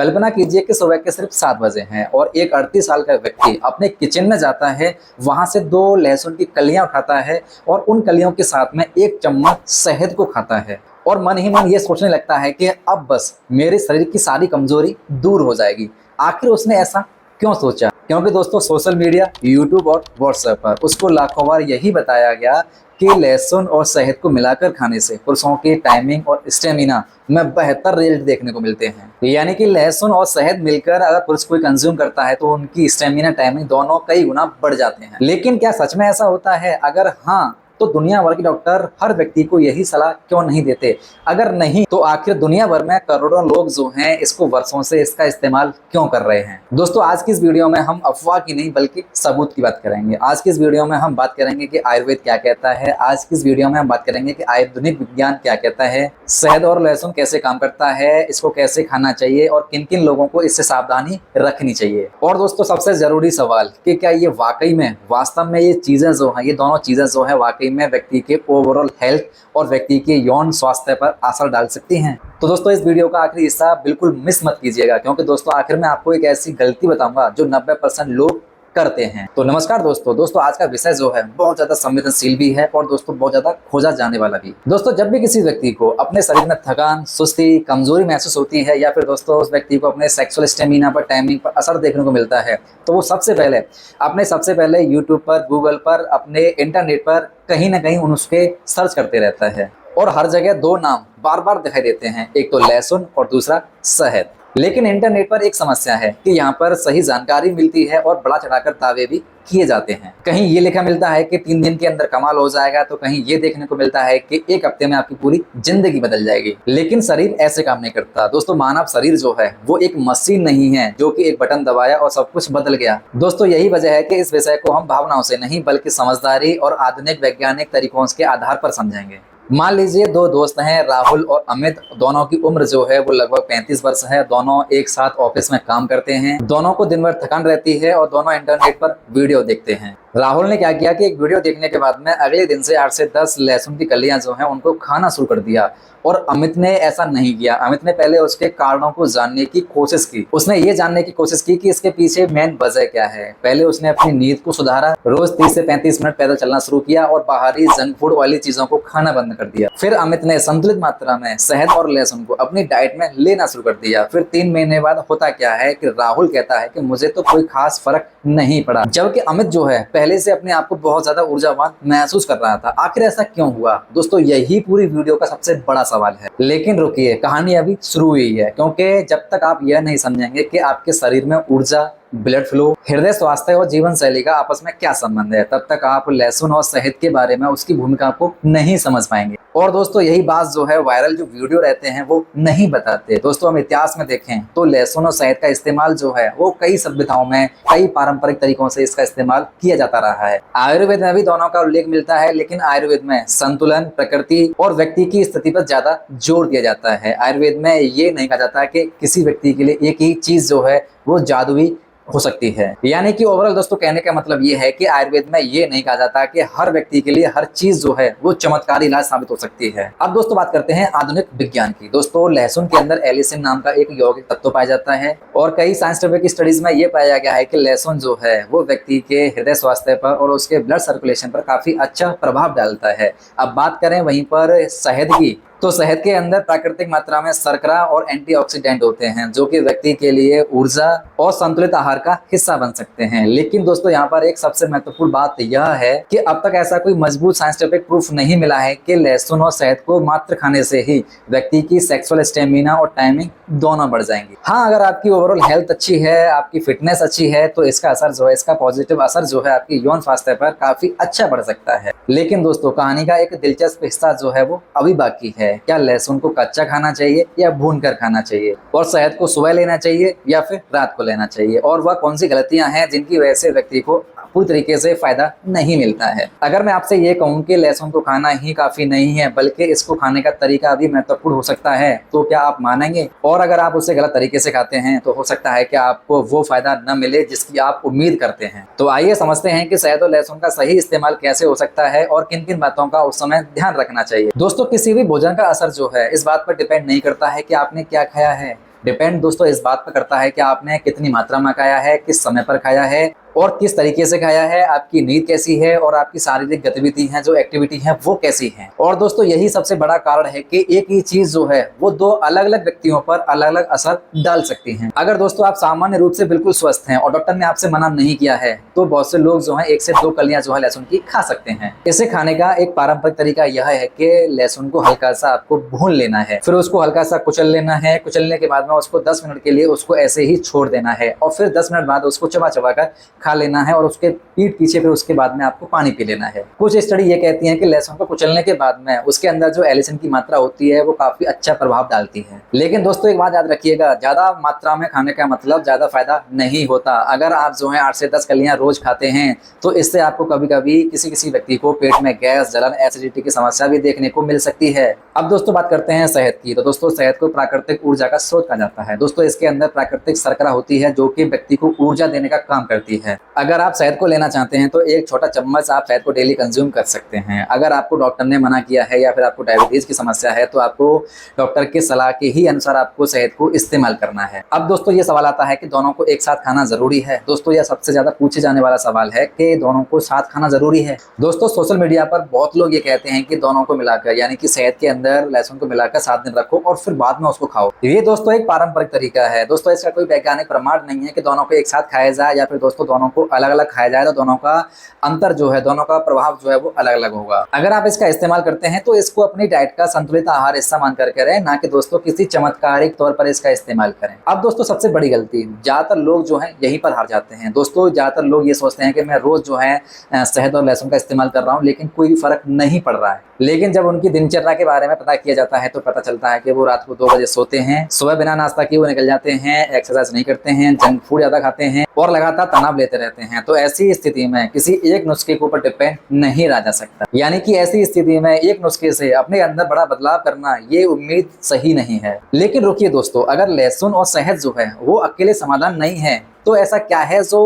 कल्पना कीजिए कि सुबह के सिर्फ 7 बजे हैं और एक 38 साल का व्यक्ति अपने किचन में जाता है, वहां से 2 लहसुन की कलियां उठाता है और उन कलियों के साथ में 1 चम्मच शहद को खाता है और मन ही मन ये सोचने लगता है कि अब बस मेरे शरीर की सारी कमजोरी दूर हो जाएगी। आखिर उसने ऐसा क्यों सोचा? क्योंकि दोस्तों सोशल मीडिया, यूट्यूब और व्हाट्सएप पर उसको लाखों बार यही बताया गया कि लहसुन और शहद को मिलाकर खाने से पुरुषों की टाइमिंग और स्टेमिना में बेहतर रिजल्ट देखने को मिलते हैं। यानी कि लहसुन और शहद मिलकर अगर पुरुष कोई कंज्यूम करता है तो उनकी स्टेमिना, टाइमिंग दोनों कई गुना बढ़ जाते हैं। लेकिन क्या सच में ऐसा होता है? अगर हाँ, तो दुनिया भर के डॉक्टर हर व्यक्ति को यही सलाह क्यों नहीं देते? अगर नहीं, तो आखिर दुनिया भर में करोड़ों लोग जो हैं इसको वर्षों से इसका इस्तेमाल क्यों कर रहे हैं? दोस्तों आज की इस वीडियो में हम अफवाह की नहीं बल्कि सबूत की बात करेंगे। आज की इस वीडियो में हम बात करेंगे कि आयुर्वेद क्या कहता है। आज की इस वीडियो में हम बात करेंगे कि आधुनिक विज्ञान क्या कहता है, शहद और लहसुन कैसे काम करता है, इसको कैसे खाना चाहिए और किन किन लोगों को इससे सावधानी रखनी चाहिए। और दोस्तों सबसे जरूरी सवाल कि क्या ये वाकई में, वास्तव में ये चीजें जो है, ये दोनों चीजें जो है वाकई में व्यक्ति के ओवरऑल हेल्थ और व्यक्ति के यौन स्वास्थ्य पर असर डाल सकती हैं? तो दोस्तों इस वीडियो का आखिरी हिस्सा बिल्कुल मिस मत कीजिएगा, क्योंकि दोस्तों आखिर में आपको एक ऐसी गलती बताऊंगा जो 90% लोग करते हैं। तो नमस्कार दोस्तों आज का विषय जो है बहुत ज्यादा संवेदनशील भी है और दोस्तों बहुत ज्यादा खोजा जाने वाला भी। दोस्तों जब भी किसी व्यक्ति को अपने शरीर में थकान, सुस्ती, कमजोरी महसूस होती है या फिर दोस्तों उस व्यक्ति को अपने सेक्सुअल स्टेमिना पर, टाइमिंग पर असर देखने को मिलता है, तो वो सबसे पहले यूट्यूब पर, गूगल पर, अपने इंटरनेट पर कहीं ना कहीं उन उसके सर्च करते रहता है और हर जगह 2 नाम बार बार दिखाई देते हैं, एक तो लहसुन और दूसरा शहद। लेकिन इंटरनेट पर एक समस्या है कि यहाँ पर सही जानकारी मिलती है और बड़ा चढ़ाकर दावे भी किए जाते हैं। कहीं ये लिखा मिलता है कि 3 दिन के अंदर कमाल हो जाएगा, तो कहीं ये देखने को मिलता है कि 1 हफ्ते में आपकी पूरी जिंदगी बदल जाएगी। लेकिन शरीर ऐसे काम नहीं करता दोस्तों। मानव शरीर जो है वो एक मशीन नहीं है जो कि एक बटन दबाया और सब कुछ बदल गया। दोस्तों यही वजह है कि इस विषय को हम भावनाओं से नहीं बल्कि समझदारी और आधुनिक वैज्ञानिक तरीकों के आधार पर समझेंगे। मान लीजिए 2 दोस्त हैं, राहुल और अमित। दोनों की उम्र जो है वो लगभग 35 वर्ष है। दोनों एक साथ ऑफिस में काम करते हैं। दोनों को दिन भर थकान रहती है और दोनों इंटरनेट पर वीडियो देखते हैं। राहुल ने क्या किया कि एक वीडियो देखने के बाद में अगले दिन से 8 से 10 लहसुन की कलियां जो हैं उनको खाना शुरू कर दिया और अमित ने ऐसा नहीं किया। अमित ने पहले उसके कारणों को जानने की कोशिश की। उसने ये जानने की कोशिश की कि इसके पीछे मेन वजह क्या है। पहले उसने अपनी नींद को सुधारा, रोज 30 से 35 मिनट पैदल चलना शुरू किया और बाहरी जंक फूड वाली चीजों को खाना बंद कर दिया। फिर अमित ने संतुलित मात्रा में शहद और लहसुन को अपनी डाइट में लेना शुरू कर दिया। फिर 3 महीने बाद होता क्या है कि राहुल कहता है कि मुझे तो कोई खास फर्क नहीं पड़ा, जबकि अमित जो है पहले से अपने आप को बहुत ज्यादा ऊर्जावान महसूस कर रहा था। आखिर ऐसा क्यों हुआ? दोस्तों यही पूरी वीडियो का सबसे बड़ा सवाल है। लेकिन रुकिए, कहानी अभी शुरू हुई है, क्योंकि जब तक आप यह नहीं समझेंगे कि आपके शरीर में ऊर्जा, ब्लड फ्लो, हृदय स्वास्थ्य और जीवन शैली का आपस में क्या संबंध है, तब तक आप लहसुन और शहद के बारे में उसकी भूमिका को नहीं समझ पाएंगे। और दोस्तों यही बात जो है वायरल जो वीडियो रहते हैं वो नहीं बताते। दोस्तों हम इतिहास में देखें तो लहसुन और शहद का इस्तेमाल जो है वो कई सभ्यताओं में, कई पारंपरिक तरीकों से इसका इस्तेमाल किया जाता रहा है। आयुर्वेद में भी दोनों का उल्लेख मिलता है, लेकिन आयुर्वेद में संतुलन, प्रकृति और व्यक्ति की स्थिति पर ज्यादा जोर दिया जाता है। आयुर्वेद में ये नहीं कहा जाता कि किसी व्यक्ति के लिए एक ही चीज जो है वो जादुई हो सकती है। यानी कि ओवरऑल दोस्तों कहने का मतलब ये है कि आयुर्वेद में ये नहीं कहा जाता कि हर व्यक्ति के लिए हर चीज जो है वो चमत्कारी इलाज साबित हो सकती है। अब दोस्तों बात करते हैं आधुनिक विज्ञान की। दोस्तों लहसुन के अंदर एलिसिन नाम का एक यौगिक तत्व पाया जाता है और कई साइंटिफिक स्टडीज में ये पाया गया है कि लहसुन जो है वो व्यक्ति के हृदय स्वास्थ्य पर और उसके ब्लड सर्कुलेशन पर काफी अच्छा प्रभाव डालता है। अब बात करें वहीं पर शहद की, तो शहद के अंदर प्राकृतिक मात्रा में शर्करा और एंटीऑक्सीडेंट होते हैं जो कि व्यक्ति के लिए ऊर्जा और संतुलित आहार का हिस्सा बन सकते हैं। लेकिन दोस्तों यहाँ पर एक सबसे महत्वपूर्ण बात यह है कि अब तक ऐसा कोई मजबूत साइंटिफिक प्रूफ नहीं मिला है कि लहसुन और शहद को मात्र खाने से ही व्यक्ति की सेक्सुअल स्टेमिना और टाइमिंग दोनों बढ़ जाएंगी। हाँ, अगर आपकी ओवरऑल हेल्थ अच्छी है, आपकी फिटनेस अच्छी है, तो इसका असर जो है, इसका पॉजिटिव असर जो है आपकी यौन स्वास्थ्य पर काफी अच्छा बढ़ सकता है। लेकिन दोस्तों कहानी का एक दिलचस्प हिस्सा जो है वो अभी बाकी है। क्या लहसुन को कच्चा खाना चाहिए या भूनकर खाना चाहिए, और शहद को सुबह लेना चाहिए या फिर रात को लेना चाहिए, और वह कौन सी गलतियां हैं जिनकी वजह से व्यक्ति को पूरी तरीके से फायदा नहीं मिलता है। अगर मैं आपसे ये कहूं कि लहसुन को खाना ही काफी नहीं है बल्कि इसको खाने का तरीका भी महत्वपूर्ण हो सकता है, तो क्या आप मानेंगे? और अगर आप उसे गलत तरीके से खाते हैं तो हो सकता है कि आपको वो फायदा न मिले जिसकी आप उम्मीद करते हैं। तो आइए समझते हैं कि शहद और लहसुन का सही इस्तेमाल कैसे हो सकता है और किन किन बातों का उस समय ध्यान रखना चाहिए। दोस्तों किसी भी भोजन का असर जो है इस बात पर डिपेंड नहीं करता है कि आपने क्या खाया है, डिपेंड दोस्तों इस बात पर करता है कि आपने कितनी मात्रा में खाया है, किस समय पर खाया है और किस तरीके से खाया है, आपकी नींद कैसी है और आपकी शारीरिक गतिविधि है, जो एक्टिविटी है वो कैसी है। और दोस्तों यही सबसे बड़ा कारण है कि एक ही चीज जो है वो दो अलग अलग व्यक्तियों पर अलग अलग असर डाल सकती है। अगर दोस्तों आप सामान्य रूप से बिल्कुल स्वस्थ हैं और डॉक्टर ने आपसे मना नहीं किया है तो बहुत से लोग जो है 1 से 2 कलियां जो है लहसुन की खा सकते हैं। इसे खाने का एक पारंपरिक तरीका यह है कि लहसुन को हल्का सा आपको भून लेना है, फिर उसको हल्का सा कुचल लेना है। कुचलने के बाद में उसको 10 मिनट के लिए उसको ऐसे ही छोड़ देना है और फिर 10 मिनट बाद उसको चबा चबा कर खा लेना है और उसके पीठ पीछे फिर उसके बाद में आपको पानी पी लेना है। कुछ स्टडी ये कहती हैं कि लहसुन को कुचलने के बाद में उसके अंदर जो एलिसिन की मात्रा होती है वो काफी अच्छा प्रभाव डालती है। लेकिन दोस्तों एक बात याद रखिएगा, ज्यादा मात्रा में खाने का मतलब ज्यादा फायदा नहीं होता। अगर आप जो है 8 से 10 कलियां रोज खाते हैं तो इससे आपको कभी कभी किसी व्यक्ति को पेट में गैस, जलन, एसिडिटी की समस्या भी देखने को मिल सकती है। अब दोस्तों बात करते हैं शहद की। तो दोस्तों शहद को प्राकृतिक ऊर्जा का स्रोत कहा जाता है। दोस्तों इसके अंदर प्राकृतिक शर्करा होती है जो कि व्यक्ति को ऊर्जा देने का काम करती है। अगर आप शहद को लेना चाहते हैं तो एक छोटा चम्मच आप शहद को डेली कंज्यूम कर सकते हैं। अगर आपको डॉक्टर ने मना किया है या फिर आपको डायबिटीज की समस्या है तो आपको डॉक्टर की सलाह के ही अनुसार आपको शहद को इस्तेमाल करना है। अब दोस्तों ये सवाल आता है कि दोनों को एक साथ खाना जरूरी है। दोस्तों यह सबसे ज्यादा पूछे जाने वाला सवाल है कि दोनों को साथ खाना जरूरी है। दोस्तों सोशल मीडिया पर बहुत लोग ये कहते हैं कि दोनों को मिलाकर यानी कि शहद के अंदर लहसुन को मिलाकर 7 दिन रखो और फिर बाद में उसको खाओ। ये दोस्तों एक पारंपरिक तरीका है। दोस्तों इसका कोई वैज्ञानिक प्रमाण नहीं है कि दोनों को एक साथ खाया जाए या फिर दोस्तों दोनों को अलग अलग खाया जाए तो दोनों का अंतर जो है, दोनों का प्रभाव जो है वो अलग अलग होगा। अगर आप इसका इस्तेमाल करते हैं तो इसको अपनी डाइट का संतुलित आहार हिस्सा मानकर करें, ना कि दोस्तों किसी चमत्कारिक तौर पर इसका इस्तेमाल करें। अब दोस्तों सबसे बड़ी गलती ज्यादातर लोग जो है यहीं पर हार जाते हैं। दोस्तों ज्यादातर लोग ये सोचते हैं कि मैं रोज जो है शहद और लहसुन का इस्तेमाल कर रहा हूँ लेकिन कोई फर्क नहीं पड़ रहा है। लेकिन जब उनकी दिनचर्या के बारे में पता किया जाता है तो पता चलता है कि वो रात को 2 बजे सोते हैं, सुबह बिना नाश्ता किए वो निकल जाते हैं, एक्सरसाइज नहीं करते हैं, जंक फूड ज्यादा खाते हैं और लगातार तनाव लेते रहते हैं। तो ऐसी स्थिति में किसी एक नुस्खे के ऊपर डिपेंड नहीं रहा जा सकता। यानी कि ऐसी स्थिति में एक नुस्खे से अपने अंदर बड़ा बदलाव करना ये उम्मीद सही नहीं है। लेकिन रुकिए दोस्तों, अगर लहसुन और शहद जो है वो अकेले समाधान नहीं है तो ऐसा क्या है जो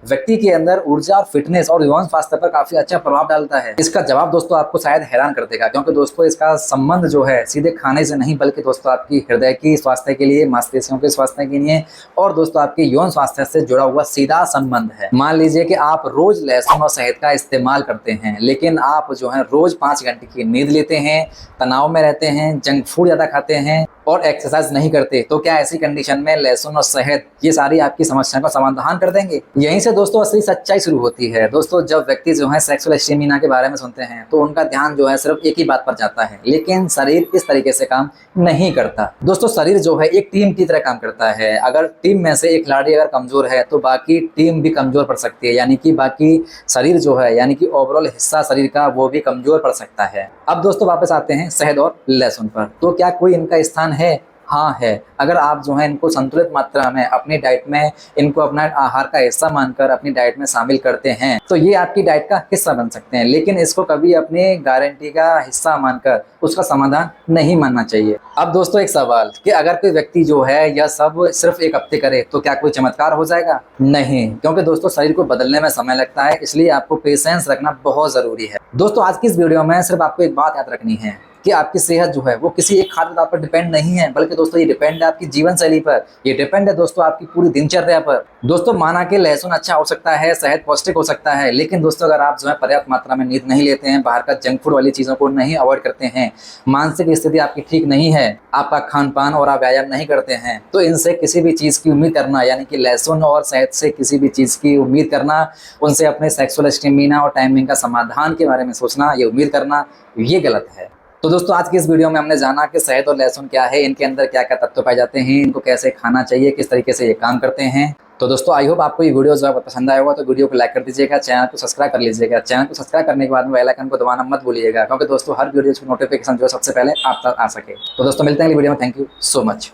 व्यक्ति के अंदर ऊर्जा और फिटनेस और यौन स्वास्थ्य पर काफी अच्छा प्रभाव डालता है? इसका जवाब दोस्तों आपको शायद हैरान कर देगा, क्योंकि दोस्तों इसका संबंध जो है सीधे खाने से नहीं बल्कि दोस्तों आपकी हृदय की स्वास्थ्य के लिए, मांसपेशियों के स्वास्थ्य के लिए और दोस्तों आपके यौन स्वास्थ्य से जुड़ा हुआ सीधा संबंध है। मान लीजिए कि आप रोज लहसुन और शहद का इस्तेमाल करते हैं लेकिन आप जो है रोज 5 घंटे की नींद लेते हैं, तनाव में रहते हैं, जंक फूड ज्यादा खाते हैं और एक्सरसाइज नहीं करते, तो क्या ऐसी कंडीशन में लहसुन और शहद ये सारी आपकी समस्या का समाधान कर देंगे? यहीं से दोस्तों असली सच्चाई शुरू होती है। दोस्तों जब व्यक्ति जो है सेक्सुअल स्टेमिना के बारे में सुनते हैं तो उनका ध्यान जो है सिर्फ एक ही बात पर जाता है, लेकिन शरीर इस तरीके से काम नहीं करता। दोस्तों शरीर जो है एक टीम की तरह काम करता है। अगर टीम में से एक खिलाड़ी अगर कमजोर है तो बाकी टीम भी कमजोर पड़ सकती है, यानी कि बाकी शरीर जो है यानी कि ओवरऑल हिस्सा शरीर का वो भी कमजोर पड़ सकता है। अब दोस्तों वापस आते हैं शहद और लहसुन पर। तो क्या कोई इनका स्थान है? हाँ है। अगर आप जो है इनको संतुलित मात्रा में अपनी डाइट में इनको अपना आहार का हिस्सा मानकर अपनी डाइट में शामिल करते हैं तो ये आपकी डाइट का हिस्सा बन सकते हैं, लेकिन इसको कभी अपनी गारंटी का हिस्सा मानकर उसका समाधान नहीं मानना चाहिए। अब दोस्तों एक सवाल कि अगर कोई व्यक्ति जो है यह सब सिर्फ 1 हफ्ते करे तो क्या कोई चमत्कार हो जाएगा? नहीं, क्योंकि दोस्तों शरीर को बदलने में समय लगता है, इसलिए आपको पेशेंस रखना बहुत जरूरी है। दोस्तों आज की इस वीडियो में सिर्फ आपको एक बात याद रखनी है कि आपकी सेहत जो है वो किसी एक खाद्य पदार्थ पर डिपेंड नहीं है, बल्कि दोस्तों ये डिपेंड है आपकी जीवन शैली पर, ये डिपेंड है दोस्तों आपकी पूरी दिनचर्या पर। दोस्तों माना कि लहसुन अच्छा हो सकता है, शहद पौष्टिक हो सकता है, लेकिन दोस्तों अगर आप जो है पर्याप्त मात्रा में नींद नहीं लेते हैं, बाहर का जंक फूड वाली चीज़ों को नहीं अवॉइड करते हैं, मानसिक स्थिति आपकी ठीक नहीं है, आपका खान पान और आप व्यायाम नहीं करते हैं, तो इनसे किसी भी चीज़ की उम्मीद करना यानी कि लहसुन और शहद से किसी भी चीज़ की उम्मीद करना, उनसे अपने सेक्सुअल स्टेमिना और टाइमिंग का समाधान के बारे में सोचना, ये उम्मीद करना, ये गलत है। तो दोस्तों आज की इस वीडियो में हमने जाना कि शहद और लहसुन क्या है, इनके अंदर क्या क्या तत्व पाए जाते हैं, इनको कैसे खाना चाहिए, किस तरीके से ये काम करते हैं। तो दोस्तों आई होप आपको ये वीडियो जो है पसंद आया होगा, तो वीडियो को लाइक कर दीजिएगा, चैनल को सब्सक्राइब कर लीजिएगा। चैनल को सब्सक्राइब करने के बाद में बेल आइकन को दबाना मत भूलिएगा, क्योंकि दोस्तों हर वीडियो की नोटिफिकेशन जो है सबसे पहले आप तक आ सके। तो दोस्तों मिलते हैं अगली वीडियो में। Thank you so much.